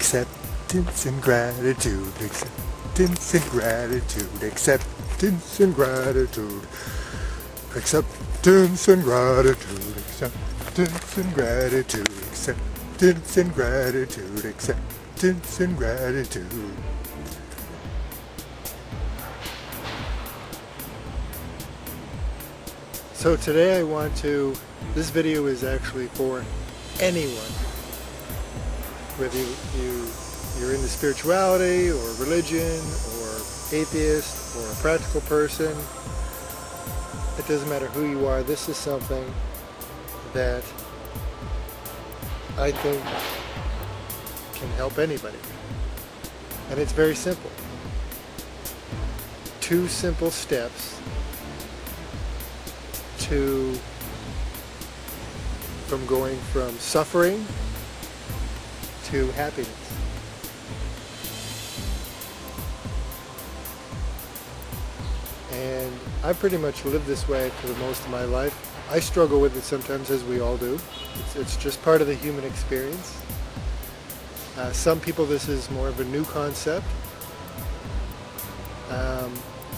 acceptance and gratitude, acceptance and gratitude, acceptance and gratitude, acceptance and gratitude, acceptance and gratitude, acceptance and gratitude, acceptance and gratitude. So today this video is actually for anyone, whether you're into spirituality or religion or atheist or a practical person. It doesn't matter who you are. This is something that I think can help anybody. And it's very simple. 2 simple steps from going from suffering to happiness. And I've pretty much lived this way for the most of my life. I struggle with it sometimes, as we all do. It's just part of the human experience. Some people, this is more of a new concept,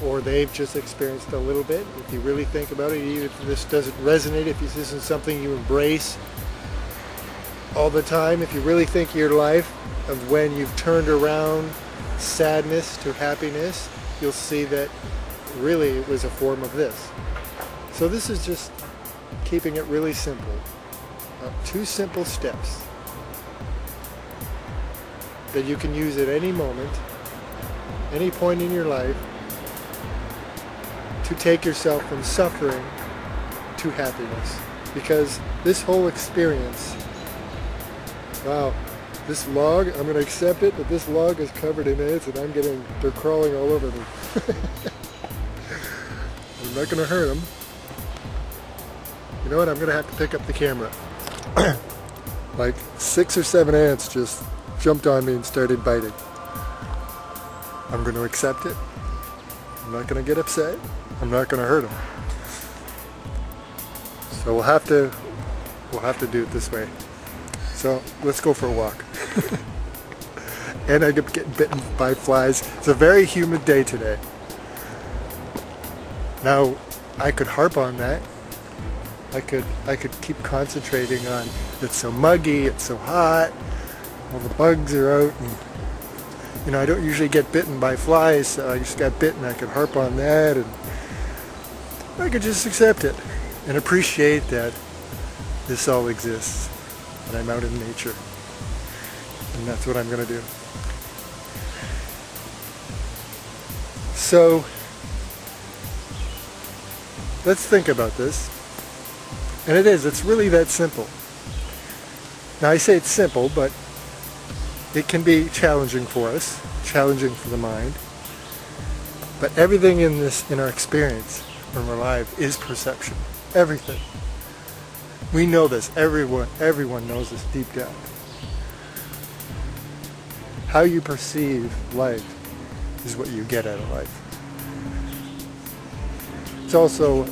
or they've just experienced a little bit. If you really think about it, even if this doesn't resonate, if this isn't something you embrace all the time, if you really think your life of when you've turned around sadness to happiness, you'll see that really it was a form of this. So this is just keeping it really simple. 2 simple steps that you can use at any moment, any point in your life, to take yourself from suffering to happiness. Because this whole experience, wow, this log, I'm going to accept it, but this log is covered in ants and they're crawling all over me. I'm not going to hurt them. You know what, I'm going to have to pick up the camera. Like 6 or 7 ants just jumped on me and started biting. I'm going to accept it. I'm not going to get upset. I'm not going to hurt them. So we'll have to do it this way. So let's go for a walk. And I get getting bitten by flies. It's a very humid day today. Now I could harp on that. I could keep concentrating on it's so muggy, it's so hot, all the bugs are out, and you know, I don't usually get bitten by flies, so I just got bitten. I could harp on that, and I could just accept it and appreciate that this all exists, and I'm out in nature, and that's what I'm going to do. So let's think about this. And it's really that simple. Now I say it's simple, but it can be challenging for us, challenging for the mind. But everything in our experience when we're alive is perception. Everything. We know this. Everyone knows this deep down. How you perceive life is what you get out of life. It's also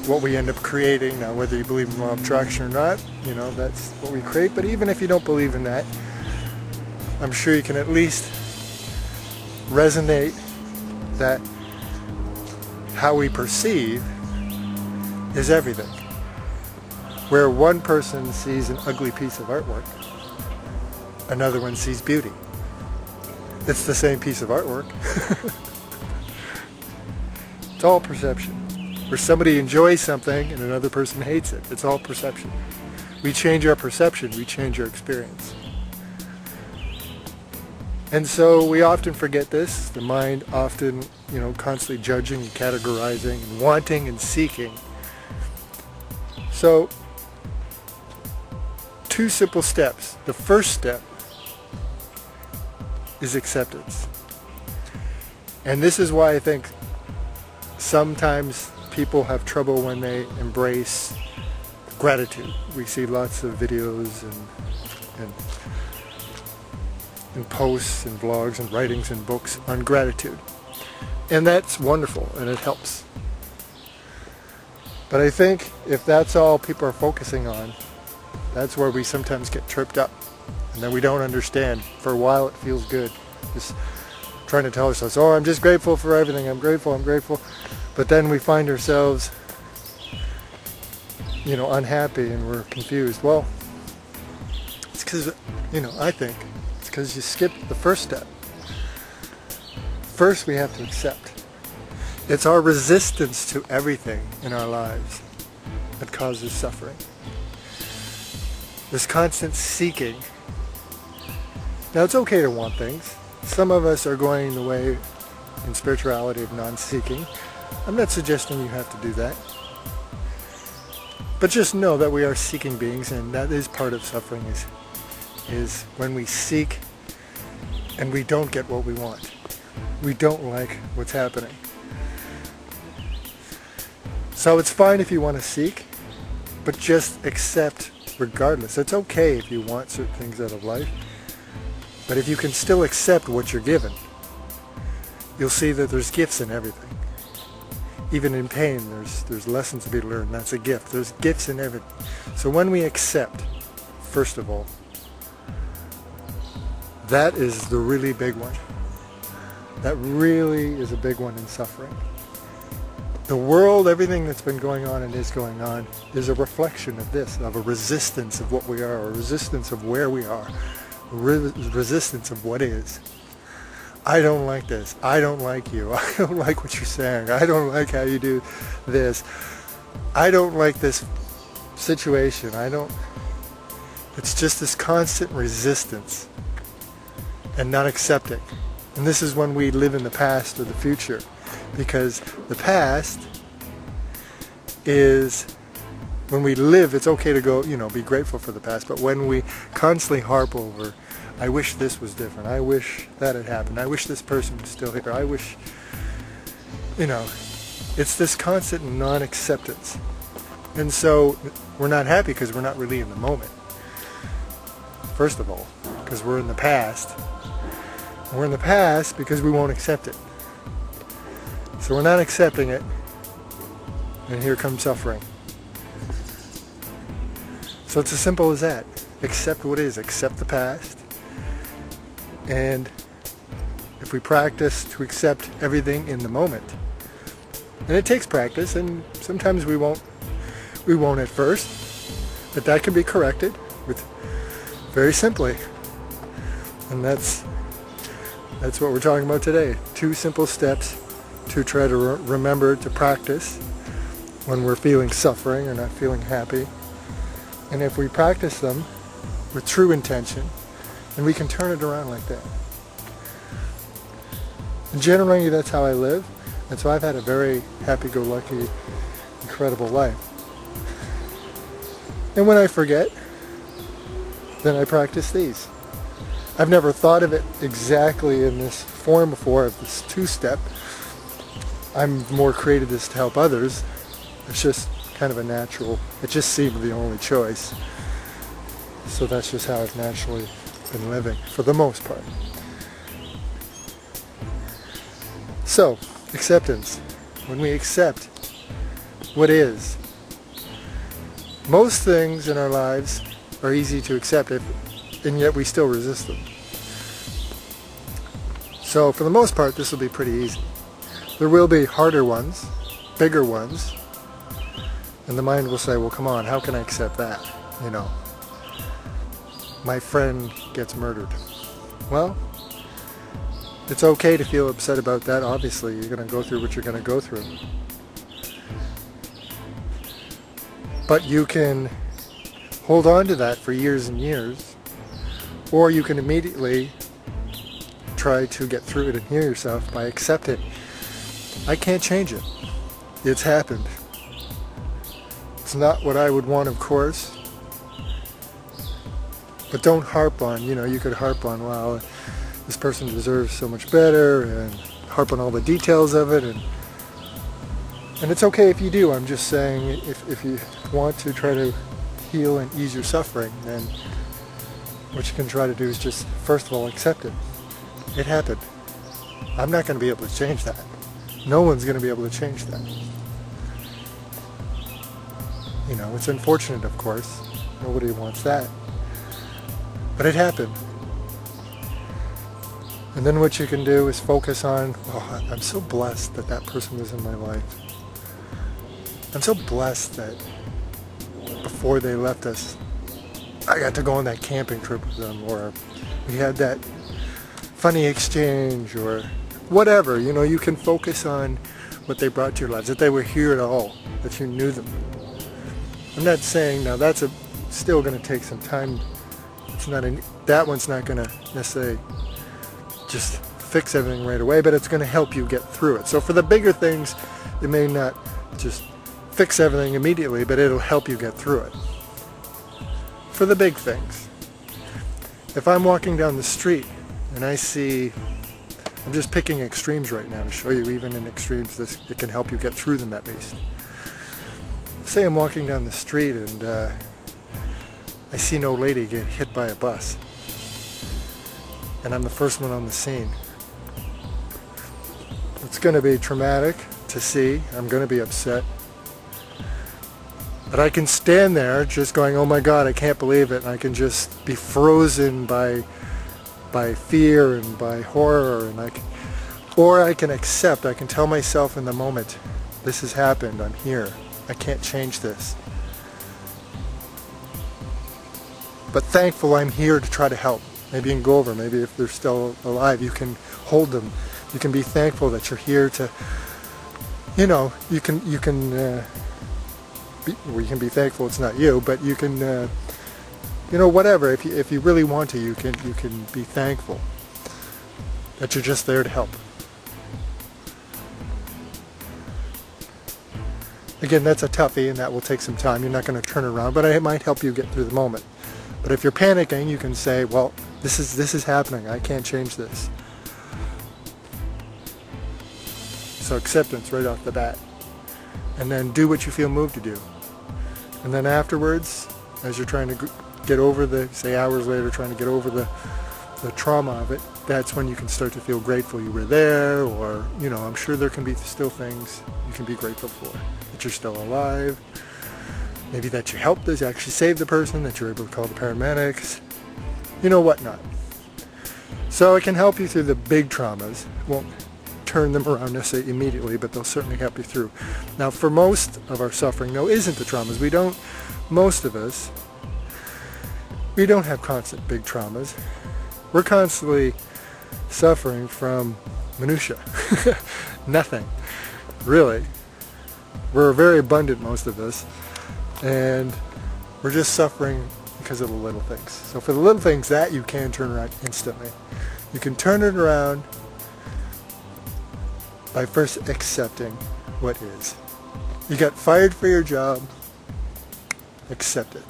what we end up creating. Now, whether you believe in law of attraction or not, you know, that's what we create. But even if you don't believe in that, I'm sure you can at least resonate that how we perceive is everything. Where one person sees an ugly piece of artwork, another one sees beauty. It's the same piece of artwork. It's all perception. Where somebody enjoys something and another person hates it. It's all perception. We change our perception, we change our experience. And so we often forget this. The mind often, you know, constantly judging and categorizing and wanting and seeking. So 2 simple steps. The first step is acceptance. And this is why I think sometimes people have trouble when they embrace gratitude. We see lots of videos and posts and blogs and writings and books on gratitude. And that's wonderful and it helps. But I think if that's all people are focusing on, that's where we sometimes get tripped up. and then we don't understand. For a while it feels good, just trying to tell ourselves, oh, I'm just grateful for everything, I'm grateful, I'm grateful. But then we find ourselves, you know, unhappy and we're confused. Well, it's because, you know, I think it's because you skipped the first step. First we have to accept. It's our resistance to everything in our lives that causes suffering. This constant seeking. Now it's okay to want things. Some of us are going the way in spirituality of non-seeking. I'm not suggesting you have to do that. But just know that we are seeking beings, and that is part of suffering, is when we seek and we don't get what we want. We don't like what's happening. So it's fine if you want to seek, but just accept regardless. It's okay if you want certain things out of life, but if you can still accept what you're given, you'll see that there's gifts in everything. Even in pain, there's lessons to be learned. That's a gift. There's gifts in everything. So when we accept, first of all, that is the really big one. That really is a big one in suffering. The world, everything that's been going on and is going on, is a reflection of this, of a resistance of what we are, a resistance of where we are, a resistance of what is. I don't like this. I don't like you. I don't like what you're saying. I don't like how you do this. I don't like this situation. It's just this constant resistance and not accepting. And this is when we live in the past or the future, because the past is when we live. It's okay to go, you know, be grateful for the past, but when we constantly harp over, I wish this was different, I wish that had happened, I wish this person was still here, I wish, you know, it's this constant non-acceptance. And so we're not happy because we're not really in the moment. First of all, because we're in the past. We're in the past because we won't accept it. So we're not accepting it, and here comes suffering. So it's as simple as that. Accept what is, accept the past. And if we practice to accept everything in the moment, and it takes practice, and sometimes we won't at first, but that can be corrected with very simply. And that's what we're talking about today. 2 simple steps to try to remember to practice when we're feeling suffering or not feeling happy. And if we practice them with true intention, and we can turn it around like that. And generally that's how I live, and so I've had a very happy-go-lucky, incredible life. And when I forget, then I practice these. I've never thought of it exactly in this form before, of this 2-step. I'm more created this to help others. It's just kind of a natural, it just seemed the only choice. So that's just how I've naturally been living, for the most part. So, acceptance. When we accept what is, most things in our lives are easy to accept, and yet we still resist them. So for the most part, this will be pretty easy. There will be harder ones, bigger ones, and the mind will say, well, come on, how can I accept that? You know, my friend gets murdered. Well, it's okay to feel upset about that. Obviously, you're going to go through what you're going to go through. But you can hold on to that for years and years, or you can immediately try to get through it and heal yourself by accepting. I can't change it. It's happened. It's not what I would want, of course. But don't harp on, you know, you could harp on, wow, this person deserves so much better, and harp on all the details of it, and it's okay if you do. I'm just saying, if you want to try to heal and ease your suffering, then what you can try to do is just, first of all, accept it. It happened. I'm not going to be able to change that. No one's going to be able to change that. You know, it's unfortunate, of course. Nobody wants that. But it happened. And then what you can do is focus on, oh, I'm so blessed that that person was in my life. I'm so blessed that before they left us, I got to go on that camping trip with them, or we had that funny exchange, or whatever. You know, you can focus on what they brought to your lives, that they were here at all, that you knew them. I'm not saying now that's still going to take some time. That one's not going to necessarily just fix everything right away, but it's going to help you get through it. So for the bigger things, it may not just fix everything immediately, but it'll help you get through it. For the big things, if I'm walking down the street and I see, I'm just picking extremes right now to show you even in extremes it can help you get through them at least. Say I'm walking down the street and I see an old lady get hit by a bus, and I'm the first one on the scene. It's going to be traumatic to see. I'm going to be upset. But I can stand there just going, oh my God, I can't believe it. And I can just be frozen by fear and by horror. And or I can accept, I can tell myself in the moment, this has happened, I'm here. I can't change this. But thankful I'm here to try to help. Maybe you can go over, maybe if they're still alive, you can hold them. You can be thankful that you're here to, you know, you can be thankful it's not you, but you can, you know, whatever. If you really want to, you can be thankful that you're just there to help. Again, that's a toughie, and that will take some time. You're not going to turn around, but it might help you get through the moment. But if you're panicking, you can say, well, this is happening. I can't change this. So acceptance right off the bat. And then do what you feel moved to do. And then afterwards, as you're trying to get over say hours later, trying to get over the trauma of it, that's when you can start to feel grateful you were there, or, you know, I'm sure there can be still things you can be grateful for. That you're still alive. Maybe that you helped us actually save the person, that you're able to call the paramedics, you know, whatnot. So it can help you through the big traumas. It won't turn them around necessarily immediately, but they'll certainly help you through. Now, for most of our suffering, no, isn't the traumas. Most of us, we don't have constant big traumas. We're constantly suffering from minutia. Nothing, really. We're very abundant, most of us. And we're just suffering because of the little things. So for the little things, that you can turn around instantly. You can turn it around by first accepting what is. You got fired for your job, accept it.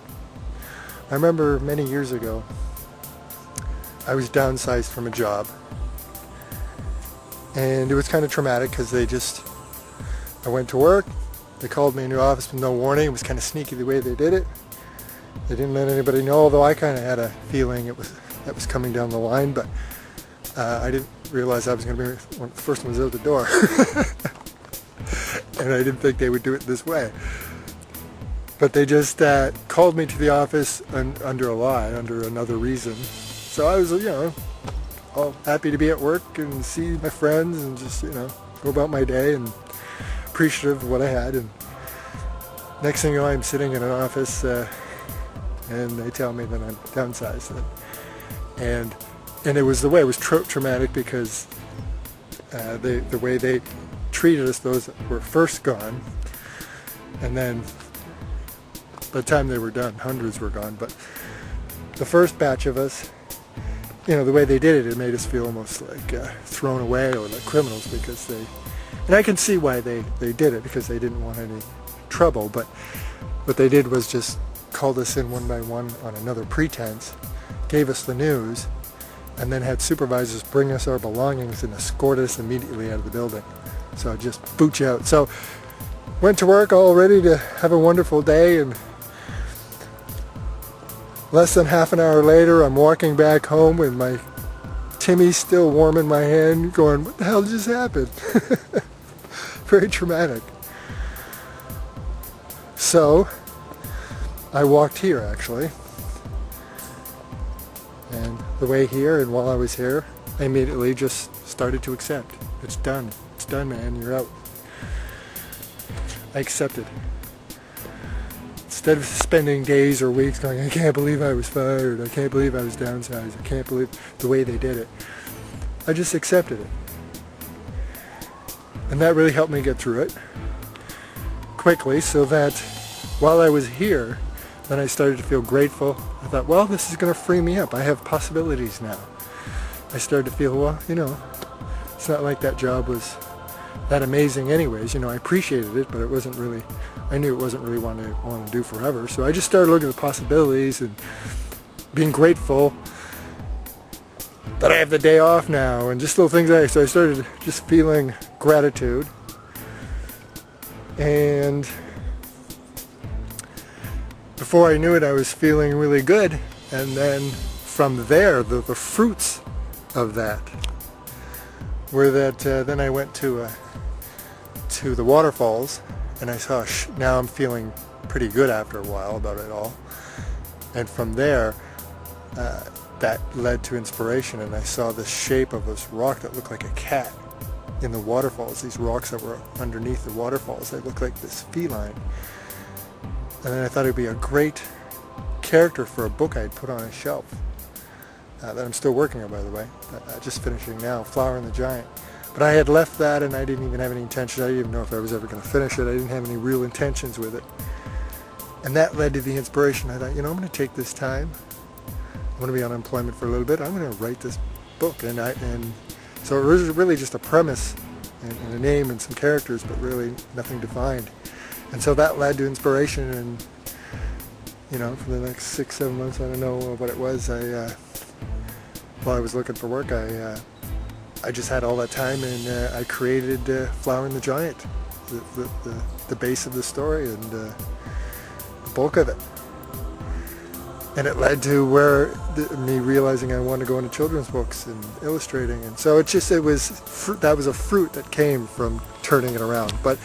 I remember many years ago, I was downsized from a job. And it was kind of traumatic because I went to work. They called me into the office with no warning. It was kind of sneaky the way they did it. They didn't let anybody know, although I kind of had a feeling that was coming down the line, but I didn't realize I was going to be one of the first ones out the door. And I didn't think they would do it this way. But they just called me to the office under a lie, under another reason. So I was, you know, all happy to be at work and see my friends and just, you know, go about my day and appreciative of what I had. And next thing you know, I'm sitting in an office and they tell me that I'm downsized. And it was it was traumatic because the way they treated us, those that were first gone, and then by the time they were done, hundreds were gone. But the first batch of us, you know, the way they did it, it made us feel almost like thrown away or like criminals, because and I can see why they did it, because they didn't want any trouble. But what they did was just called us in one by one on another pretense, gave us the news, and then had supervisors bring us our belongings and escort us immediately out of the building. So just boot you out. So went to work all ready to have a wonderful day, and less than half an hour later, I'm walking back home with my Timmy still warm in my hand, going, what the hell just happened? Very traumatic. So I walked here, actually. the way here, and while I was here, I immediately just started to accept. It's done. It's done, man. You're out. I accepted. Instead of spending days or weeks going, I can't believe I was fired, I can't believe I was downsized, I can't believe the way they did it, I just accepted it. And that really helped me get through it quickly, so that while I was here, then I started to feel grateful. I thought, well, this is going to free me up. I have possibilities now. I started to feel, well, you know, it's not like that job was that amazing anyways. You know, I appreciated it, but it wasn't really, I knew it wasn't really what I wanted to do forever. So I just started looking at the possibilities and being grateful that I have the day off now and just little things like that. So I started just feeling gratitude. And before I knew it, I was feeling really good. And then from there, the fruits of that were that then I went to the waterfalls, and I saw, now I'm feeling pretty good after a while about it all. And from there, that led to inspiration, and I saw the shape of this rock that looked like a cat in the waterfalls. These rocks that were underneath the waterfalls, they looked like this feline. And then I thought it would be a great character for a book I'd put on a shelf that I'm still working on, by the way. Just finishing now, Flower and the Giant. But I had left that, and I didn't even have any intention. I didn't even know if I was ever going to finish it. I didn't have any real intentions with it. And that led to the inspiration. I thought, you know, I'm going to take this time. I'm going to be on unemployment for a little bit. I'm going to write this book. And so it was really just a premise and a name and some characters, but really nothing defined. And so that led to inspiration. And, you know, for the next 6-7 months, I don't know what it was, while I was looking for work, I just had all that time, and I created Flower and the Giant, the base of the story, and the bulk of it. And it led to me realizing I wanted to go into children's books and illustrating, and so that was a fruit that came from turning it around. But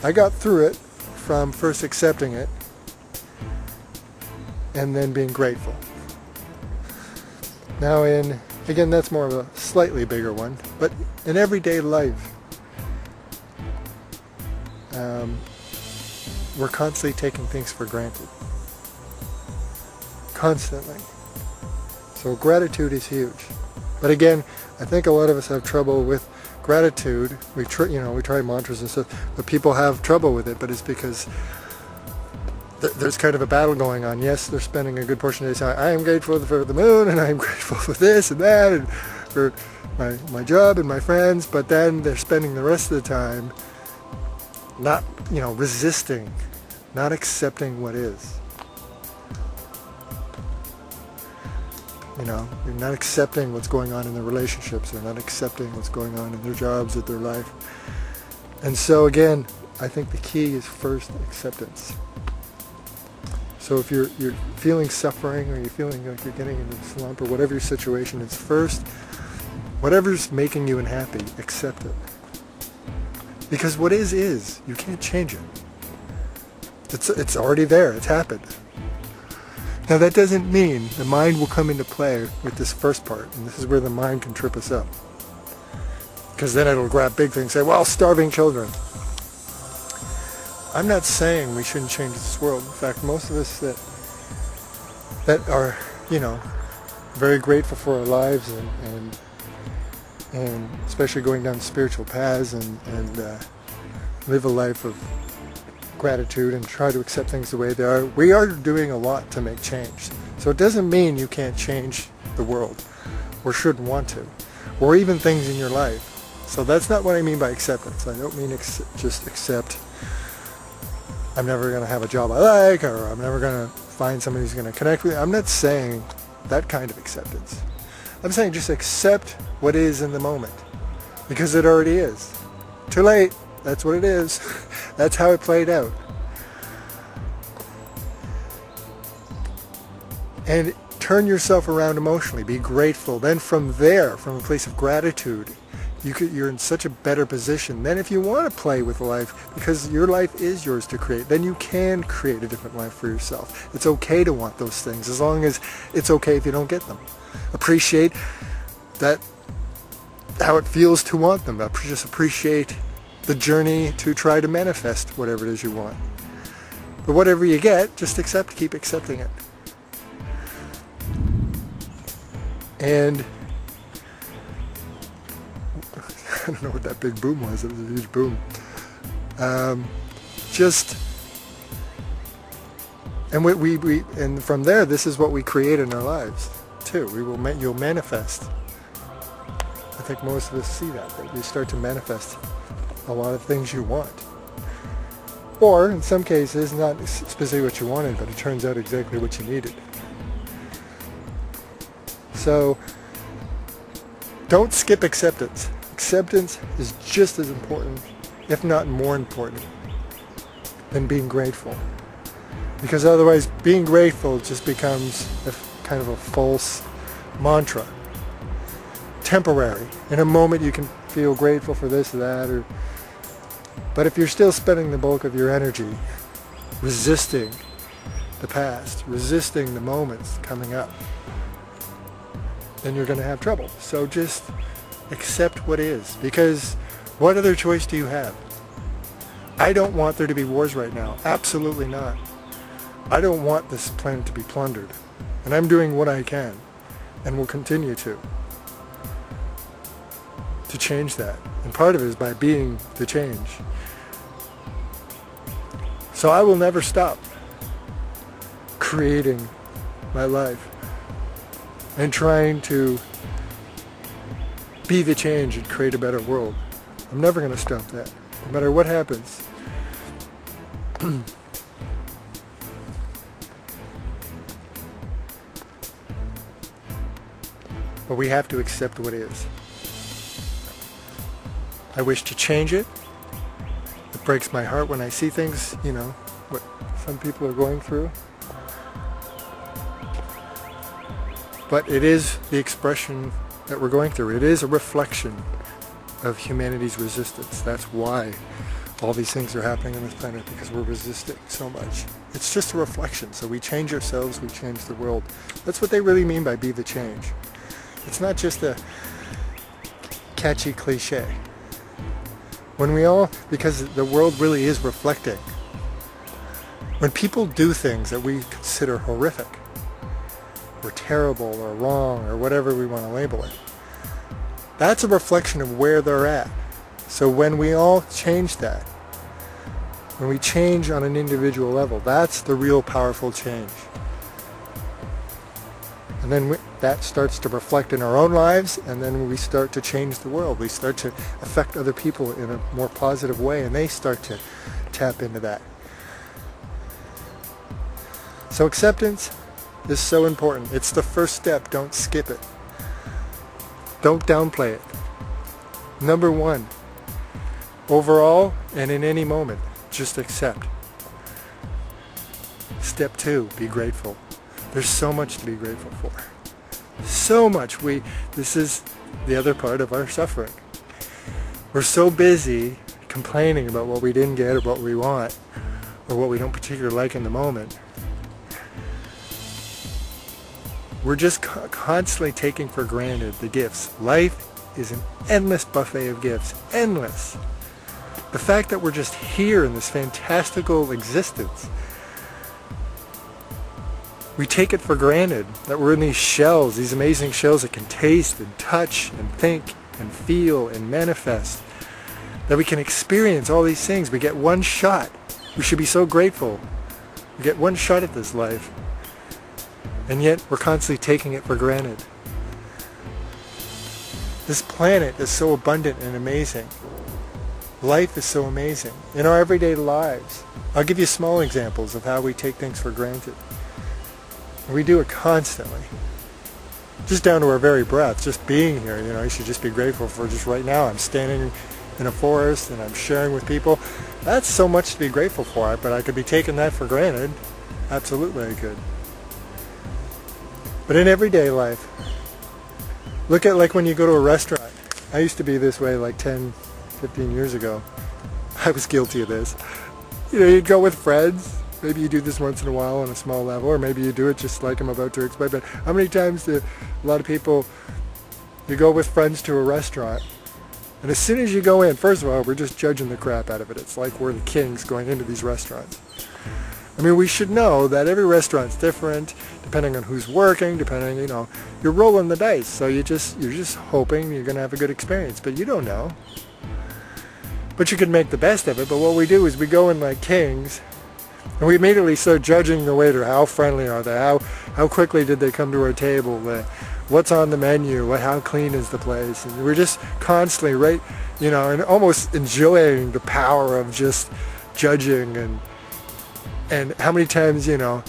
I got through it from first accepting it and then being grateful. Now again, that's more of a slightly bigger one, but in everyday life, we're constantly taking things for granted. Constantly. So gratitude is huge. But again, I think a lot of us have trouble with gratitude. We try mantras and stuff, but people have trouble with it, but it's because there's kind of a battle going on. Yes, they're spending a good portion of their time. I am grateful for the moon, and I am grateful for this and that, and for my job and my friends, but then they're spending the rest of the time not, resisting, not accepting what is. They're not accepting what's going on in their relationships. They're not accepting what's going on in their jobs, in their life. And so again, I think the key is first acceptance. So if you're feeling suffering, or you're feeling like you're getting into a slump, or whatever your situation is, first, whatever's making you unhappy, accept it. Because what is. You can't change it. It's already there. It's happened. Now that doesn't mean the mind will come into play with this first part, and this is where the mind can trip us up. Because then it'll grab big things and say, well, starving children. I'm not saying we shouldn't change this world. In fact, most of us that are, very grateful for our lives and especially going down spiritual paths and live a life of gratitude and try to accept things the way they are, we are doing a lot to make change. So it doesn't mean you can't change the world, or shouldn't want to, or even things in your life. So that's not what I mean by acceptance. I don't mean just accept, I'm never going to have a job I like, or I'm never going to find somebody who's going to connect with me. I'm not saying that kind of acceptance. I'm saying just accept what is in the moment, because it already is. Too late. That's what it is. That's how it played out. And turn yourself around emotionally. Be grateful. Then from there, from a place of gratitude, you're in such a better position. Then if you want to play with life, because your life is yours to create, then you can create a different life for yourself. It's okay to want those things, as long as it's okay if you don't get them. Appreciate that, how it feels to want them. Just appreciate the journey to try to manifest whatever it is you want. But whatever you get, just keep accepting it. And I don't know what that big boom was. It was a huge boom. And from there, this is what we create in our lives too. You'll manifest. I think most of us see that you start to manifest a lot of things you want. Or in some cases, not specifically what you wanted, but it turns out exactly what you needed. So don't skip acceptance. Acceptance is just as important, if not more important, than being grateful. Because otherwise, being grateful just becomes kind of a false mantra. Temporary. In a moment you can feel grateful for this or that, but if you're still spending the bulk of your energy resisting the past, resisting the moments coming up, then you're going to have trouble. So just accept what is, because what other choice do you have? I don't want there to be wars right now. Absolutely not. I don't want this planet to be plundered. And I'm doing what I can, and will continue to change that. And part of it is by being the change. So I will never stop creating my life and trying to be the change and create a better world. I'm never going to stop that, no matter what happens. But we have to accept what is. I wish to change it. It breaks my heart when I see things, what some people are going through. But it is the expression that we're going through. It is a reflection of humanity's resistance. That's why all these things are happening on this planet, because we're resisting so much. It's just a reflection. So we change ourselves, we change the world. That's what they really mean by be the change. It's not just a catchy cliche. Because the world really is reflecting. When people do things that we consider horrific, or terrible, or wrong, or whatever we want to label it, that's a reflection of where they're at. So when we all change that, when we change on an individual level, that's the real powerful change. And then that starts to reflect in our own lives, and then we start to change the world. We start to affect other people in a more positive way, and they start to tap into that. So acceptance is so important. It's the first step. Don't skip it. Don't downplay it. Number one, overall and in any moment, just accept. Step two, be grateful. There's so much to be grateful for. So much. This is the other part of our suffering. We're so busy complaining about what we didn't get or what we want or what we don't particularly like in the moment. We're just constantly taking for granted the gifts. Life is an endless buffet of gifts. Endless. The fact that we're just here in this fantastical existence, we take it for granted that we're in these shells, these amazing shells that can taste and touch and think and feel and manifest, that we can experience all these things. We get one shot. We should be so grateful. We get one shot at this life. And yet we're constantly taking it for granted. This planet is so abundant and amazing. Life is so amazing. In our everyday lives, I'll give you small examples of how we take things for granted. We do it constantly. Just down to our very breath, just being here. You should just be grateful for just right now. I'm standing in a forest and I'm sharing with people. That's so much to be grateful for, but I could be taking that for granted. Absolutely I could. But in everyday life, look at like when you go to a restaurant. I used to be this way like 10, 15 years ago. I was guilty of this. You know, you'd go with friends. Maybe you do this once in a while on a small level, or maybe you do it just like I'm about to explain. But how many times do a lot of people, you go with friends to a restaurant, and as soon as you go in, first of all, we're just judging the crap out of it. It's like we're the kings going into these restaurants. I mean, we should know that every restaurant's different, depending on who's working, depending, you know, you're rolling the dice. So you're just hoping you're going to have a good experience, but you don't know. But you can make the best of it. But what we do is we go in like kings, and we immediately start judging the waiter. How friendly are they? How quickly did they come to our table? What's on the menu? How clean is the place? And we're just constantly, right, you know, and almost enjoying the power of just judging. And how many times, you know,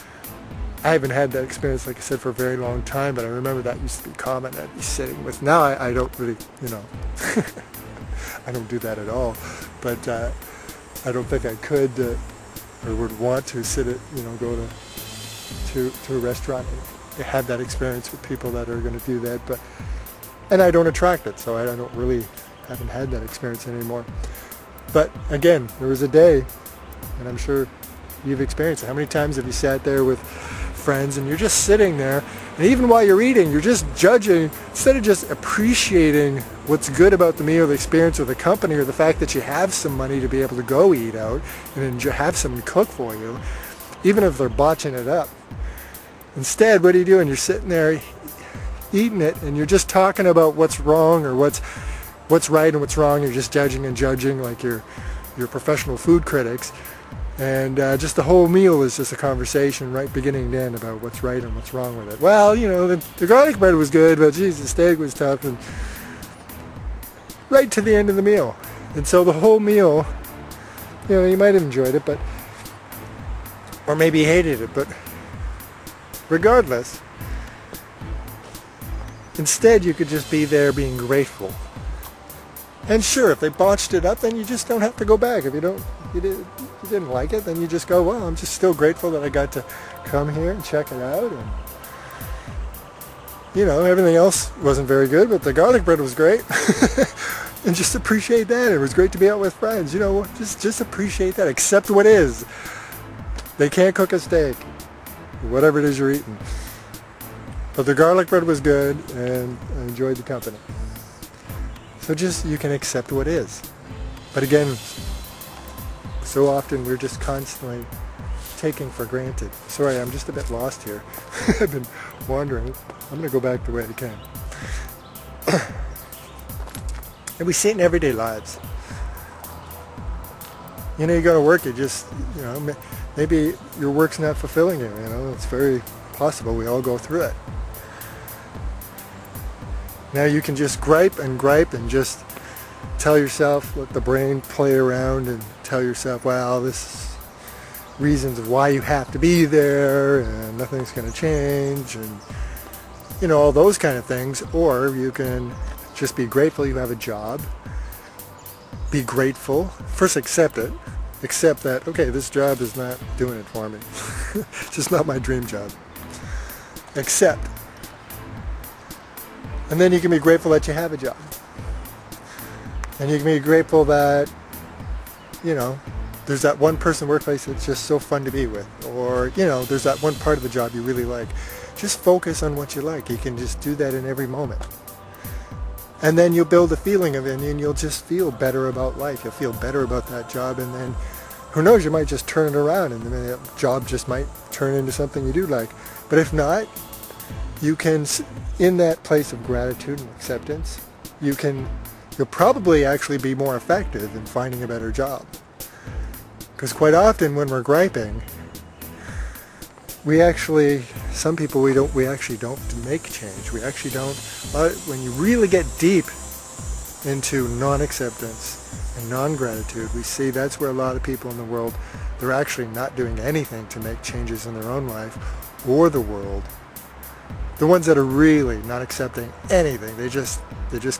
I haven't had that experience, like I said, for a very long time, but I remember that used to be common. I'd be sitting with, now I don't really, you know, I don't do that at all, but I don't think I could or would want to sit at, you know, go to a restaurant and have that experience with people that are going to do that. But and I don't attract it, so I don't really, haven't had that experience anymore. But again, there was a day, and I'm sure you've experienced it. How many times have you sat there with friends and you're just sitting there, and even while you're eating, you're just judging, instead of just appreciating what's good about the meal, the experience, or the company, or the fact that you have some money to be able to go eat out and have someone cook for you, even if they're botching it up. Instead, what are you doing? You're sitting there eating it, and you're just talking about what's wrong or what's right and what's wrong. You're just judging and judging like you're professional food critics. And just the whole meal is just a conversation right beginning to end about what's right and what's wrong with it. Well, you know, the garlic bread was good, but geez, the steak was tough, and right to the end of the meal. And so the whole meal, you know, you might have enjoyed it, but, or maybe you hated it, but regardless, instead you could just be there being grateful. And sure, if they botched it up, then you just don't have to go back. If you didn't like it, then you just go, well, I'm just still grateful that I got to come here and check it out. And, you know, everything else wasn't very good, but the garlic bread was great. And just appreciate that. It was great to be out with friends. You know, just appreciate that. Accept what is. They can't cook a steak, whatever it is you're eating. But the garlic bread was good, and I enjoyed the company. So just, you can accept what is. But again, so often we're just constantly taking for granted. Sorry, I'm just a bit lost here. I've been wandering. I'm going to go back the way I came. And we see it in everyday lives. You know, you go to work, you just, you know, maybe your work's not fulfilling you, you know. It's very possible. We all go through it. Now you can just gripe and just tell yourself, let the brain play around and tell yourself, well, this is reasons of why you have to be there and nothing's going to change, and, you know, all those kind of things. Or you can just be grateful you have a job. Be grateful. First, accept it. Accept that, okay, this job is not doing it for me. It's just not my dream job. Accept. And then you can be grateful that you have a job. And you can be grateful that, you know, there's that one person in the workplace that's just so fun to be with. Or, you know, there's that one part of the job you really like. Just focus on what you like. You can just do that in every moment. And then you'll build a feeling of it, and you'll just feel better about life. You'll feel better about that job, and then, who knows, you might just turn it around, and then that job just might turn into something you do like. But if not, you can, in that place of gratitude and acceptance, you'll probably actually be more effective in finding a better job. Because quite often when we're griping, some people, we actually don't make change. We actually don't, when you really get deep into non-acceptance and non-gratitude, we see that's where a lot of people in the world, they're actually not doing anything to make changes in their own life or the world. The ones that are really not accepting anything, they just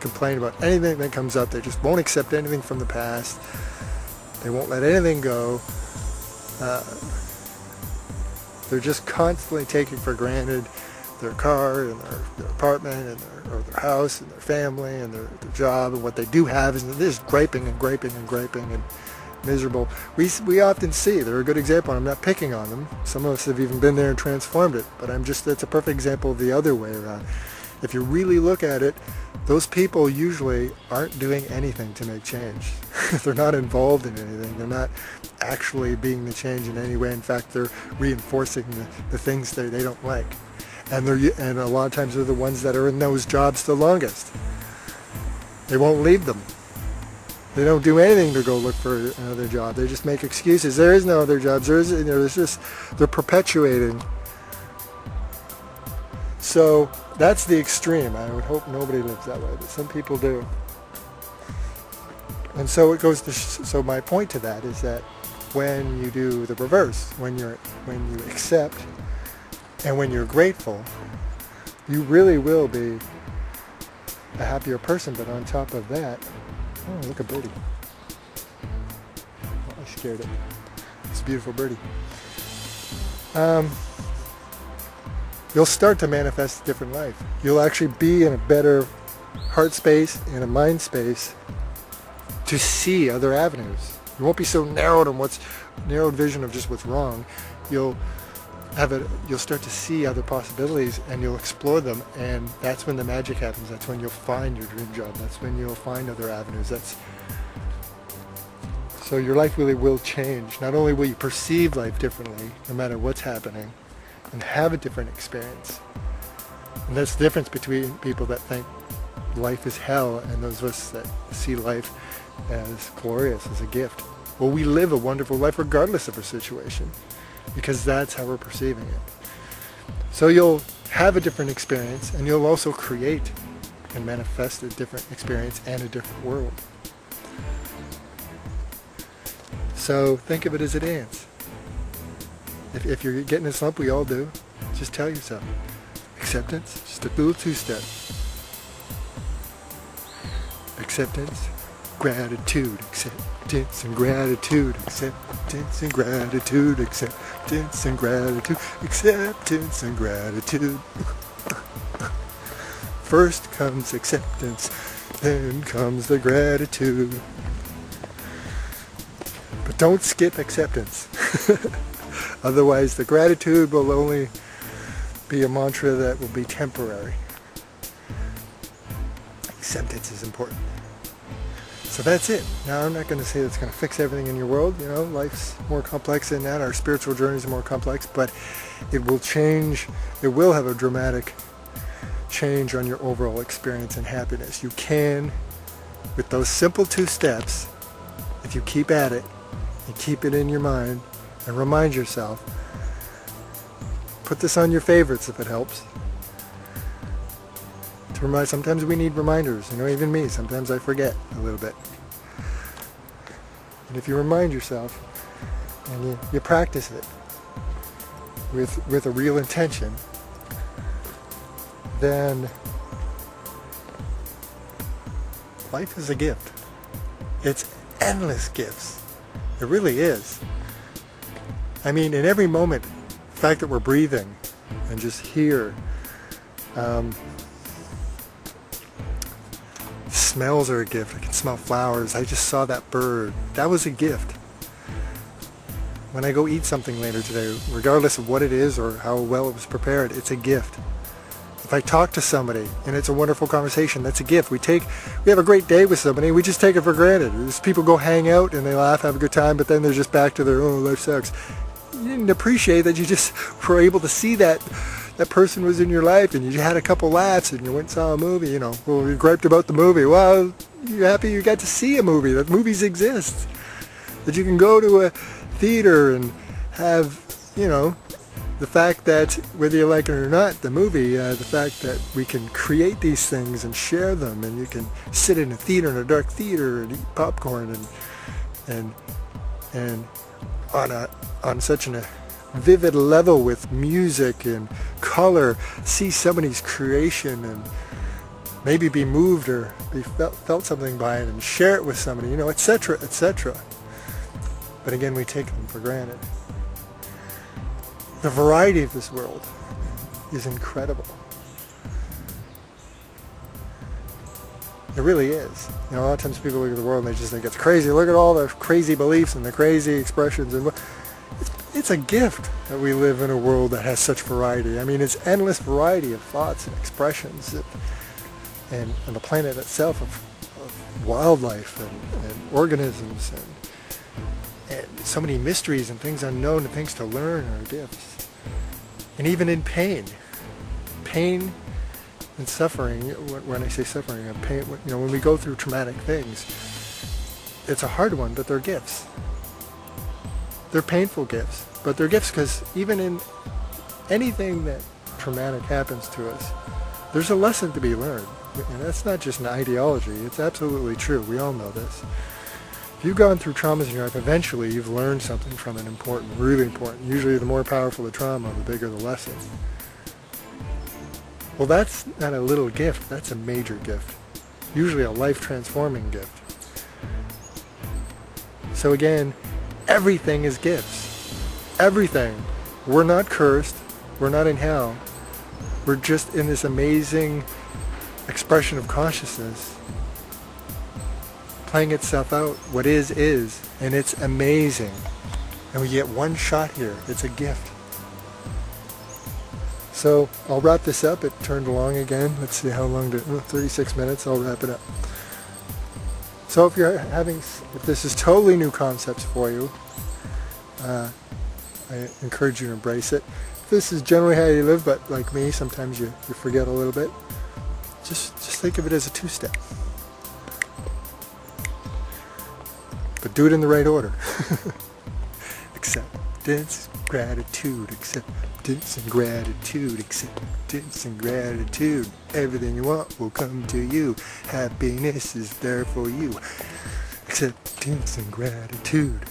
complain about anything that comes up. They just won't accept anything from the past. They won't let anything go. They're just constantly taking for granted their car and their apartment and or their house and their family and their job, and what they do have is they're just griping and griping and griping and miserable. We often see, they're a good example, and I'm not picking on them. Some of us have even been there and transformed it, but that's a perfect example of the other way around. If you really look at it, those people usually aren't doing anything to make change. They're not involved in anything. They're not actually being the change in any way. In fact, they're reinforcing the things that they don't like. And a lot of times they're the ones that are in those jobs the longest. They won't leave them. They don't do anything to go look for another job. They just make excuses. There is no other jobs. They're perpetuating. So that's the extreme. I would hope nobody lives that way, but some people do. And so it goes to. So my point to that is that when you do the reverse, when you accept and when you're grateful, you really will be a happier person. But on top of that, oh, look, a birdie. Oh, I scared it. It's a beautiful birdie. You'll start to manifest a different life. You'll actually be in a better heart space, in a mind space, to see other avenues. You won't be so narrowed vision of just what's wrong. You'll start to see other possibilities, and you'll explore them, and that's when the magic happens. That's when you'll find your dream job. That's when you'll find other avenues. So your life really will change. Not only will you perceive life differently, no matter what's happening, and have a different experience. And that's the difference between people that think life is hell and those of us that see life as glorious, as a gift. Well, we live a wonderful life regardless of our situation, because that's how we're perceiving it. So you'll have a different experience, and you'll also create and manifest a different experience and a different world. So think of it as a dance. If you're getting a slump, we all do, just tell yourself, acceptance, just a little two-step. Acceptance, gratitude, acceptance and gratitude, acceptance and gratitude, acceptance and gratitude, acceptance and gratitude. First comes acceptance, then comes the gratitude. But don't skip acceptance. Otherwise, the gratitude will only be a mantra that will be temporary. Acceptance is important. So that's it. Now, I'm not going to say that's going to fix everything in your world. You know, life's more complex than that. Our spiritual journeys are more complex, but it will change. It will have a dramatic change on your overall experience and happiness. You can, with those simple two steps, if you keep at it and keep it in your mind, and remind yourself. Put this on your favorites if it helps. To remind, sometimes we need reminders. You know, even me, sometimes I forget a little bit. And if you remind yourself and you practice it with a real intention, then life is a gift. It's endless gifts. It really is. I mean, in every moment, the fact that we're breathing and just here, smells are a gift. I can smell flowers. I just saw that bird. That was a gift. When I go eat something later today, regardless of what it is or how well it was prepared, it's a gift. If I talk to somebody and it's a wonderful conversation, that's a gift. We have a great day with somebody, we just take it for granted. People go hang out and they laugh, have a good time, but then they're just back to their, oh, life sucks. You didn't appreciate that you just were able to see that person was in your life, and you had a couple laughs, and you went and saw a movie. You know, well, you griped about the movie. Well, you're happy you got to see a movie. That movies exist. That you can go to a theater and have, you know, the fact that, whether you like it or not, the movie, the fact that we can create these things and share them, and you can sit in a theater, in a dark theater, and eat popcorn, and on such a vivid level with music and color, see somebody's creation and maybe be moved or be felt something by it and share it with somebody, you know, etc., etc. But again, we take them for granted. The variety of this world is incredible. It really is. You know, a lot of times people look at the world and they just think it's crazy. Look at all the crazy beliefs and the crazy expressions. And it's a gift that we live in a world that has such variety. I mean, it's endless variety of thoughts and expressions, and the planet itself of wildlife and organisms and so many mysteries and things unknown and things to learn are gifts. And even in pain and suffering, when I say suffering and pain, you know, when we go through traumatic things, it's a hard one, but they're gifts. They're painful gifts, but they're gifts because even in anything that traumatic happens to us, there's a lesson to be learned. And that's not just an ideology, it's absolutely true. We all know this. If you've gone through traumas in your life, eventually you've learned something from it important, really important. Usually the more powerful the trauma, the bigger the lesson. Well, that's not a little gift, that's a major gift. Usually a life-transforming gift. So again, everything is gifts. Everything. We're not cursed, we're not in hell. We're just in this amazing expression of consciousness, playing itself out. What is, and it's amazing. And we get one shot here. It's a gift. So I'll wrap this up. It turned long again. Let's see how long 36 minutes. I'll wrap it up. So if this is totally new concepts for you, I encourage you to embrace it. If this is generally how you live, but like me, sometimes you forget a little bit. Just think of it as a two-step. But do it in the right order. Acceptance, gratitude, acceptance and gratitude, acceptance and gratitude. Everything you want will come to you. Happiness is there for you. Acceptance and gratitude.